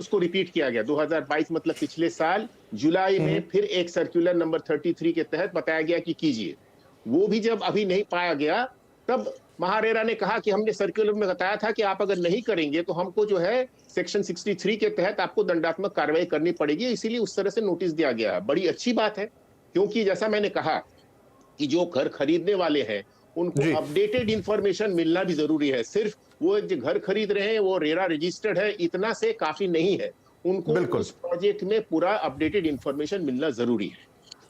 उसको रिपीट किया गया 2022 मतलब पिछले साल जुलाई में फिर एक सर्कुलर नंबर 33 के तहत बताया गया कि कीजिए। वो भी जब अभी नहीं पाया गया, तब महारेरा ने कहा कि हमने सर्कुलर में बताया था कि आप अगर नहीं करेंगे तो हमको जो है सेक्शन 63 के तहत आपको दंडात्मक कार्रवाई करनी पड़ेगी, इसीलिए उस तरह से नोटिस दिया गया। बड़ी अच्छी बात है, क्योंकि जैसा मैंने कहा कि जो घर खरीदने वाले हैं उनको अपडेटेड इंफॉर्मेशन मिलना भी जरूरी है। सिर्फ वो जो घर खरीद रहे हैं वो रेरा रजिस्टर्ड है इतना से काफी नहीं है, उनको उस प्रोजेक्ट में पूरा अपडेटेड इंफॉर्मेशन मिलना जरूरी है।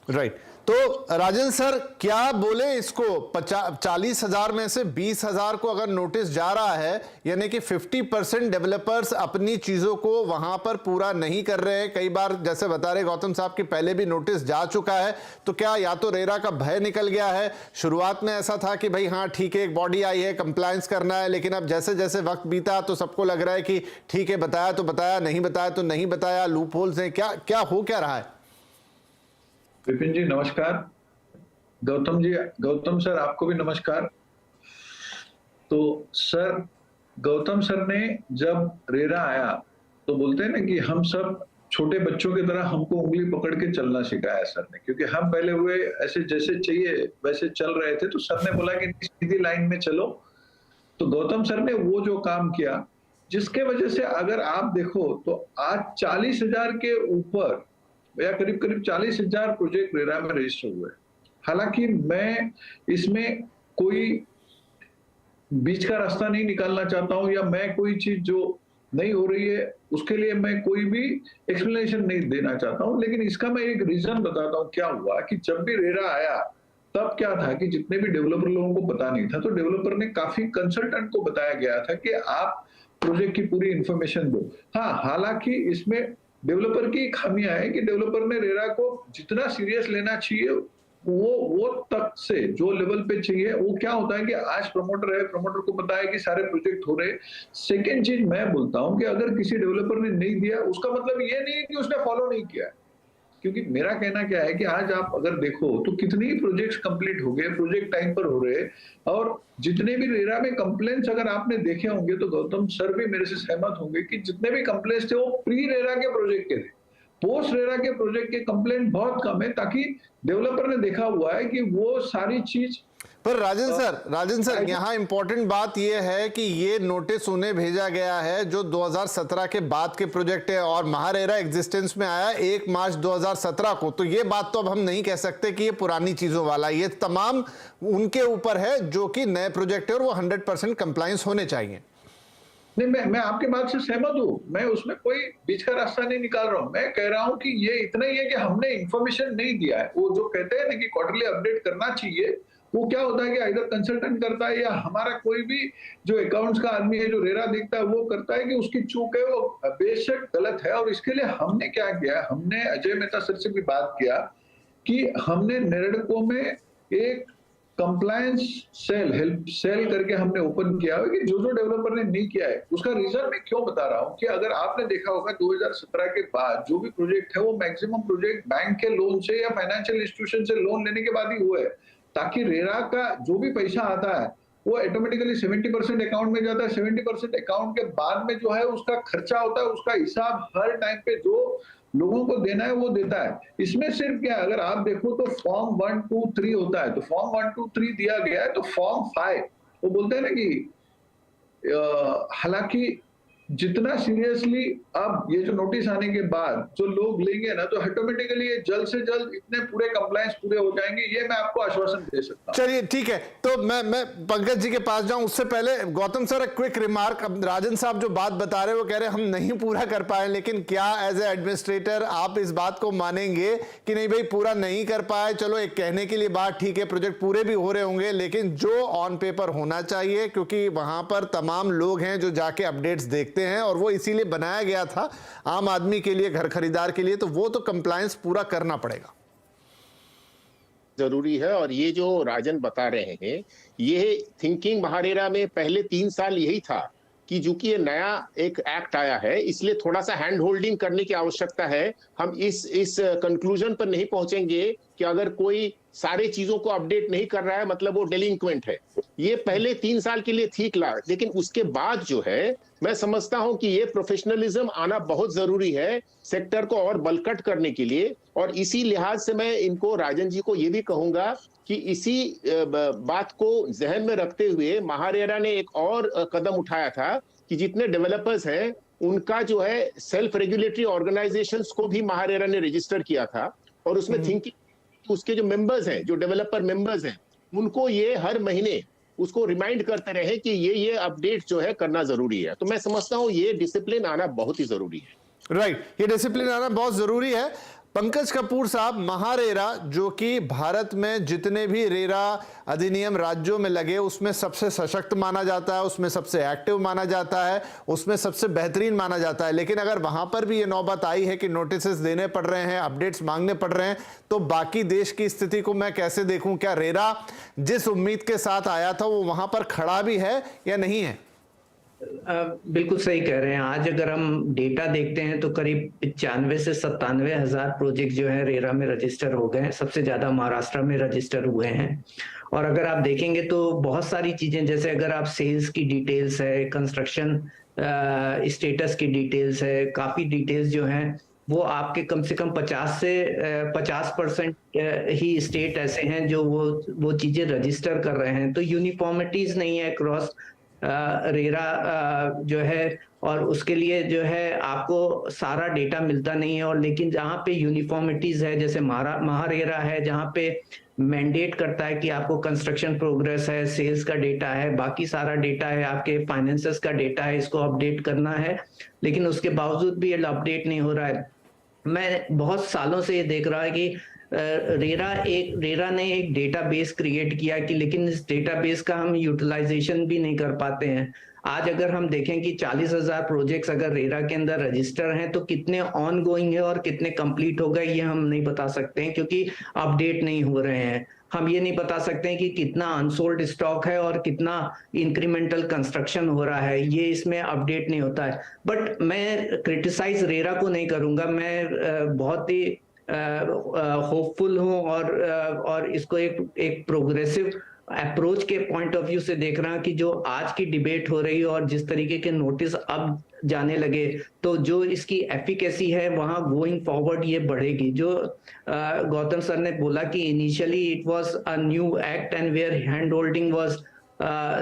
राइट। तो राजन सर क्या बोले इसको, 40,000 में से 20,000 को अगर नोटिस जा रहा है, यानी कि 50% डेवलपर्स अपनी चीजों को वहां पर पूरा नहीं कर रहे हैं। कई बार जैसे बता रहे गौतम साहब कि पहले भी नोटिस जा चुका है, तो क्या या तो रेरा का भय निकल गया है? शुरुआत में ऐसा था कि भाई हाँ ठीक है, एक बॉडी आई है, कंप्लायंस करना है, लेकिन अब जैसे जैसे वक्त बीता तो सबको लग रहा है कि ठीक है, बताया तो बताया, नहीं बताया तो नहीं बताया, लूप होल्स हैं, क्या हो क्या रहा है? विपिन जी नमस्कार। गौतम सर आपको भी नमस्कार। तो सर गौतम सर ने जब रेरा आया तो बोलते हैं ना कि हम सब छोटे बच्चों की तरह हमको उंगली पकड़ के चलना सिखाया सर ने, क्योंकि हम पहले हुए ऐसे जैसे चाहिए वैसे चल रहे थे, तो सर ने बोला कि सीधी लाइन में चलो। तो गौतम सर ने वो जो काम किया, जिसके वजह से अगर आप देखो तो आज 40,000 के ऊपर या करीब करीब 40,000 प्रोजेक्ट रेरा में रजिस्टर हुए। हालांकि मैं इसमें कोई बीच का रास्ता नहीं निकालना चाहता हूं, या मैं कोई चीज जो नहीं हो रही है उसके लिए मैं कोई भी एक्सप्लेनेशन नहीं देना चाहता हूं, लेकिन इसका मैं एक रीजन बताता हूं। क्या हुआ कि जब भी रेरा आया तब क्या था कि जितने भी डेवलपर लोगों को पता नहीं था, तो डेवलपर ने काफी कंसल्टेंट को बताया गया था कि आप प्रोजेक्ट की पूरी इंफॉर्मेशन दो। हाँ, हालांकि इसमें डेवलपर की खामियां है कि डेवलपर ने रेरा को जितना सीरियस लेना चाहिए वो तक से जो लेवल पे चाहिए, वो क्या होता है कि आज प्रमोटर है, प्रमोटर को पता है कि सारे प्रोजेक्ट हो रहे। सेकेंड चीज मैं बोलता हूं कि अगर किसी डेवलपर ने नहीं दिया उसका मतलब ये नहीं है कि उसने फॉलो नहीं किया, क्योंकि मेरा कहना क्या है कि आज आप अगर देखो तो कितनी प्रोजेक्ट्स कंप्लीट हो गए, प्रोजेक्ट टाइम पर हो रहे, और जितने भी रेरा में कंप्लेंट्स अगर आपने देखे होंगे तो गौतम सर भी मेरे से सहमत होंगे कि जितने भी कंप्लेंट्स थे वो प्री रेरा के प्रोजेक्ट के थे। पोस्ट रेरा के प्रोजेक्ट के कंप्लेंट बहुत कम है, ताकि डेवलपर ने देखा हुआ है कि वो सारी चीज। पर राजन सर यहाँ इंपॉर्टेंट बात यह है कि ये नोटिस उन्हें भेजा गया है जो 2017 के बाद के प्रोजेक्ट है, और महारेरा एग्जिस्टेंस में आया 1 मार्च 2017 को। तो ये बात तो अब हम नहीं कह सकते कि ये पुरानी चीजों वाला, ये तमाम उनके ऊपर है जो कि नए प्रोजेक्ट है और वो 100% कंप्लायंस होने चाहिए। नहीं, मैं आपके बात से सहमत हूं, मैं उसमें कोई बीच का रास्ता नहीं निकाल रहा हूं। मैं कह रहा हूं कि ये इतना ही है कि हमने इंफॉर्मेशन नहीं दिया है। वो जो कहते हैं ना कि क्वार्टरली अपडेट करना चाहिए, वो क्या होता है कि इधर कंसल्टेंट करता है या हमारा कोई भी जो अकाउंट्स का आदमी है जो रेरा देखता है वो करता है कि उसकी चूक है, वो बेशक गलत है। और इसके लिए हमने क्या किया, हमने अजय मेहता सर से भी बात किया कि हमने नेरेडको में एक कंप्लायंस सेल, हेल्प सेल करके हमने ओपन किया है कि जो डेवलपर ने नहीं किया है उसका रीजन मैं क्यों बता रहा हूं कि अगर आपने देखा होगा 2017 के बाद जो भी प्रोजेक्ट है वो मैक्सिमम प्रोजेक्ट बैंक के लोन से या फाइनेंशियल इंस्टीट्यूशन से लोन लेने के बाद ही हुए, ताकि रेरा का जो भी पैसा आता है वो ऑटोमेटिकली 70% अकाउंट में जाता है। 70% अकाउंट के बाद में जो है उसका खर्चा होता है, उसका हिसाब हर टाइम पे जो लोगों को देना है वो देता है। इसमें सिर्फ क्या, अगर आप देखो तो फॉर्म 1, 2, 3 होता है, तो फॉर्म 1, 2, 3 दिया गया है, तो फॉर्म 5 वो बोलते हैं ना कि हालांकि जितना सीरियसली अब ये जो नोटिस आने के बाद जो लोग लेंगे ना, तो ऑटोमेटिकली ये जल्द से जल्द इतने पूरे कंप्लायंस पूरे हो जाएंगे, ये मैं आपको आश्वासन दे सकता हूं। चलिए ठीक है, तो मैं पंकज जी के पास जाऊं उससे पहले गौतम सर एक क्विक रिमार्क। अब राजन साहब जो बात बता रहे हैं वो कह रहे हैं हम नहीं पूरा कर पाए, लेकिन क्या एज ए एडमिनिस्ट्रेटर आप इस बात को मानेंगे कि नहीं भाई पूरा नहीं कर पाए, चलो एक कहने के लिए बात ठीक है, प्रोजेक्ट पूरे भी हो रहे होंगे, लेकिन जो ऑन पेपर होना चाहिए, क्योंकि वहां पर तमाम लोग हैं जो जाके अपडेट्स देखते हैं और वो इसीलिए बनाया गया था आम आदमी के लिए, घर खरीदार के लिए, तो वो तो कंप्लायंस पूरा करना पड़ेगा, जरूरी है। और ये जो राजन बता रहे हैं, ये थिंकिंग महारेरा में पहले 3 साल यही था कि जो कि ये नया एक एक्ट आया है, इसलिए थोड़ा सा हैंड होल्डिंग करने की आवश्यकता है। हम इस कंक्लूजन पर नहीं पहुंचेंगे कि अगर कोई सारे चीजों को अपडेट नहीं कर रहा है मतलब वो डेलिंक्वेंट है। ये पहले 3 साल के लिए ठीक लगा, लेकिन उसके बाद जो है मैं समझता हूं कि ये प्रोफेशनलिज्म आना बहुत जरूरी है सेक्टर को और बलकट करने के लिए। और इसी लिहाज से मैं इनको, राजन जी को ये भी कहूंगा कि इसी बात को जहन में रखते हुए महारेरा ने एक और कदम उठाया था कि जितने डेवलपर्स हैं उनका जो है सेल्फ रेगुलेटरी ऑर्गेनाइजेशंस को भी महारेरा ने रजिस्टर किया था, और उसमें थिंकिंग उसके जो मेंबर्स हैं, जो डेवलपर मेंबर्स हैं, उनको ये हर महीने उसको रिमाइंड करते रहे कि ये अपडेट जो है करना जरूरी है। तो मैं समझता हूं ये डिसिप्लिन आना बहुत ही जरूरी है। राइट, ये डिसिप्लिन आना बहुत जरूरी है। पंकज कपूर साहब, महारेरा जो कि भारत में जितने भी रेरा अधिनियम राज्यों में लगे उसमें सबसे सशक्त माना जाता है, उसमें सबसे एक्टिव माना जाता है, उसमें सबसे बेहतरीन माना जाता है। लेकिन अगर वहां पर भी ये नौबत आई है कि नोटिसेस देने पड़ रहे हैं, अपडेट्स मांगने पड़ रहे हैं, तो बाकी देश की स्थिति को मैं कैसे देखूं? क्या रेरा जिस उम्मीद के साथ आया था वो वहां पर खड़ा भी है या नहीं है? बिल्कुल सही कह रहे हैं। आज अगर हम डेटा देखते हैं तो करीब 95 से 97 हजार प्रोजेक्ट जो है रेरा में रजिस्टर हो गए हैं। सबसे ज्यादा महाराष्ट्र में रजिस्टर हुए हैं। और अगर आप देखेंगे तो बहुत सारी चीजें, जैसे अगर आप सेल्स की डिटेल्स है, कंस्ट्रक्शन स्टेटस की डिटेल्स है, काफी डिटेल्स जो हैं वो आपके कम से कम 50% ही स्टेट ऐसे हैं जो वो चीजें रजिस्टर कर रहे हैं। तो यूनिफॉर्मिटीज नहीं है क्रॉस रेरा जो है, और उसके लिए जो है आपको सारा डेटा मिलता नहीं है। और लेकिन जहाँ पे यूनिफॉर्मिटीज है, जैसे महारेरा है जहाँ पे मैंडेट करता है कि आपको कंस्ट्रक्शन प्रोग्रेस है, सेल्स का डेटा है, बाकी सारा डेटा है, आपके फाइनेंसेस का डेटा है, इसको अपडेट करना है, लेकिन उसके बावजूद भी ये अपडेट नहीं हो रहा है। मैं बहुत सालों से ये देख रहा है कि रेरा ने एक डेटाबेस क्रिएट किया कि, लेकिन इस डेटाबेस का हम यूटिलाइजेशन भी नहीं कर पाते हैं। आज अगर हम देखें कि 40,000 प्रोजेक्ट्स अगर रेरा के अंदर रजिस्टर हैं तो कितने ऑन गोइंग है और कितने कंप्लीट हो गए ये हम नहीं बता सकते हैं, क्योंकि अपडेट नहीं हो रहे हैं। हम ये नहीं बता सकते हैं कि कितना अनसोल्ड स्टॉक है और कितना इंक्रीमेंटल कंस्ट्रक्शन हो रहा है, ये इसमें अपडेट नहीं होता है। बट मैं क्रिटिसाइज रेरा को नहीं करूंगा, मैं बहुत ही होपफुल हूं और इसको एक प्रोग्रेसिव अप्रोच के पॉइंट ऑफ व्यू से देख रहा हूं कि जो आज की डिबेट हो रही है और जिस तरीके के नोटिस अब जाने लगे, तो जो इसकी एफिकेसी है वहां गोइंग फॉरवर्ड ये बढ़ेगी। जो गौतम सर ने बोला कि initially it was a new act and where hand holding was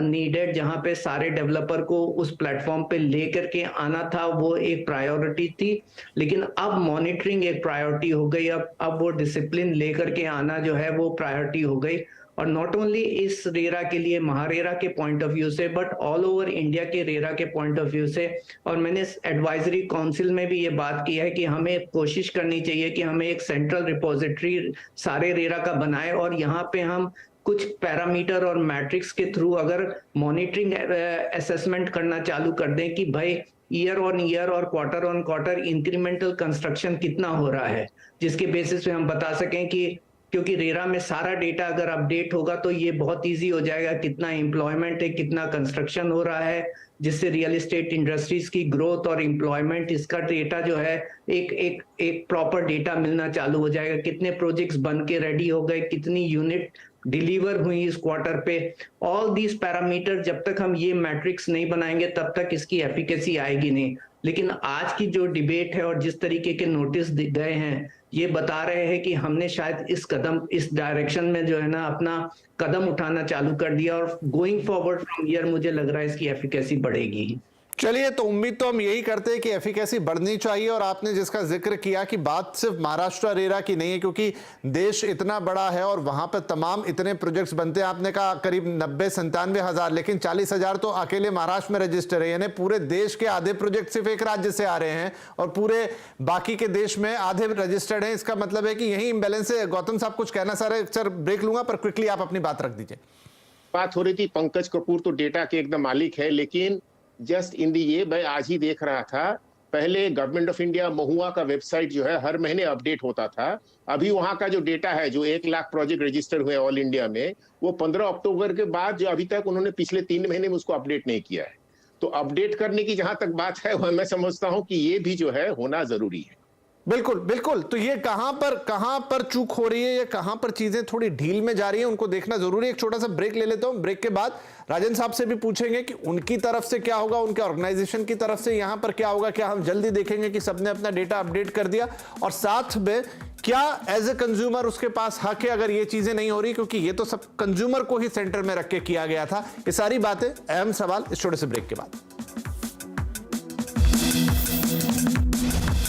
needed, जहां पे सारे डेवलपर को उस प्लेटफॉर्म पे लेकर के आना था, वो एक प्रायोरिटी थी। लेकिन अब मॉनिटरिंग एक प्रायोरिटी हो गई, अब वो डिसिप्लिन लेकर के आना जो है वो प्रायोरिटी हो गई। और नॉट ओनली इस रेरा के लिए, महारेरा के पॉइंट ऑफ व्यू से, बट ऑल ओवर इंडिया के रेरा के पॉइंट ऑफ व्यू से। और मैंने एडवाइजरी काउंसिल में भी ये बात की है कि हमें कोशिश करनी चाहिए कि हमें एक सेंट्रल रिपोजिटरी सारे रेरा का बनाए, और यहाँ पे हम कुछ पैरामीटर और मैट्रिक्स के थ्रू अगर मॉनिटरिंग असेसमेंट करना चालू कर दें कि भाई ईयर ऑन ईयर और quarter on quarter incremental construction कितना हो रहा है, जिसके बेसिस पे हम बता सकें कि, क्योंकि रेरा में सारा डेटा अगर अपडेट होगा तो ये बहुत इजी हो जाएगा, कितना एम्प्लॉयमेंट है, कितना कंस्ट्रक्शन हो रहा है, जिससे रियल एस्टेट इंडस्ट्रीज की ग्रोथ और एम्प्लॉयमेंट, इसका डेटा जो है एक प्रॉपर डेटा मिलना चालू हो जाएगा। कितने प्रोजेक्ट्स बन के रेडी हो गए, कितनी यूनिट डिलीवर हुई इस क्वार्टर पे। ऑल दीज पैरामीटर जब तक हम ये मैट्रिक्स नहीं बनाएंगे तब तक इसकी एफिकेसी आएगी नहीं। लेकिन आज की जो डिबेट है और जिस तरीके के नोटिस गए हैं, ये बता रहे हैं कि हमने शायद इस डायरेक्शन में जो है ना अपना कदम उठाना चालू कर दिया, और गोइंग फॉरवर्ड फ्रॉम ईयर मुझे लग रहा है इसकी एफिकेसी बढ़ेगी। चलिए, तो उम्मीद तो हम यही करते हैं कि एफिकेसी बढ़नी चाहिए। और आपने जिसका जिक्र किया कि बात सिर्फ महाराष्ट्र रेरा की नहीं है, क्योंकि देश इतना बड़ा है और वहां पर तमाम इतने प्रोजेक्ट्स बनते हैं। आपने कहा करीब 90-97 हजार, लेकिन 40 हजार तो अकेले महाराष्ट्र में रजिस्टर है, यानी पूरे देश के आधे प्रोजेक्ट सिर्फ एक राज्य से आ रहे हैं और पूरे बाकी के देश में आधे रजिस्टर्ड हैं। इसका मतलब है कि यही इंबैलेंस है। गौतम साहब कुछ कहना सर ब्रेक लूंगा, पर क्विकली आप अपनी बात रख दीजिए। बात हो रही थी, पंकज कपूर तो डेटा के एकदम मालिक है, लेकिन जस्ट इन दी ये मैं आज ही देख रहा था, पहले गवर्नमेंट ऑफ इंडिया महुआ का वेबसाइट जो है हर महीने अपडेट होता था। अभी वहां का जो डेटा है, जो 1 लाख प्रोजेक्ट रजिस्टर हुए ऑल इंडिया में, वो 15 अक्टूबर के बाद जो अभी तक उन्होंने पिछले 3 महीने में उसको अपडेट नहीं किया है। तो अपडेट करने की जहां तक बात है, वह मैं समझता हूं कि ये भी जो है होना जरूरी है। बिल्कुल बिल्कुल। तो ये कहां पर चूक हो रही है, या कहां पर चीजें थोड़ी ढील में जा रही है, उनको देखना जरूरी है। एक छोटा सा ब्रेक ले लेता हूं, ब्रेक के बाद राजन साहब से भी पूछेंगे कि उनकी तरफ से क्या होगा, उनके ऑर्गेनाइजेशन की तरफ से यहां पर क्या होगा। क्या हम जल्दी देखेंगे कि सबने अपना डेटा अपडेट कर दिया, और साथ में क्या एज ए कंज्यूमर उसके पास हक है अगर ये चीजें नहीं हो रही, क्योंकि ये तो सब कंज्यूमर को ही सेंटर में रख के किया गया था। ये सारी बातें, अहम सवाल इस छोटे से ब्रेक के बाद।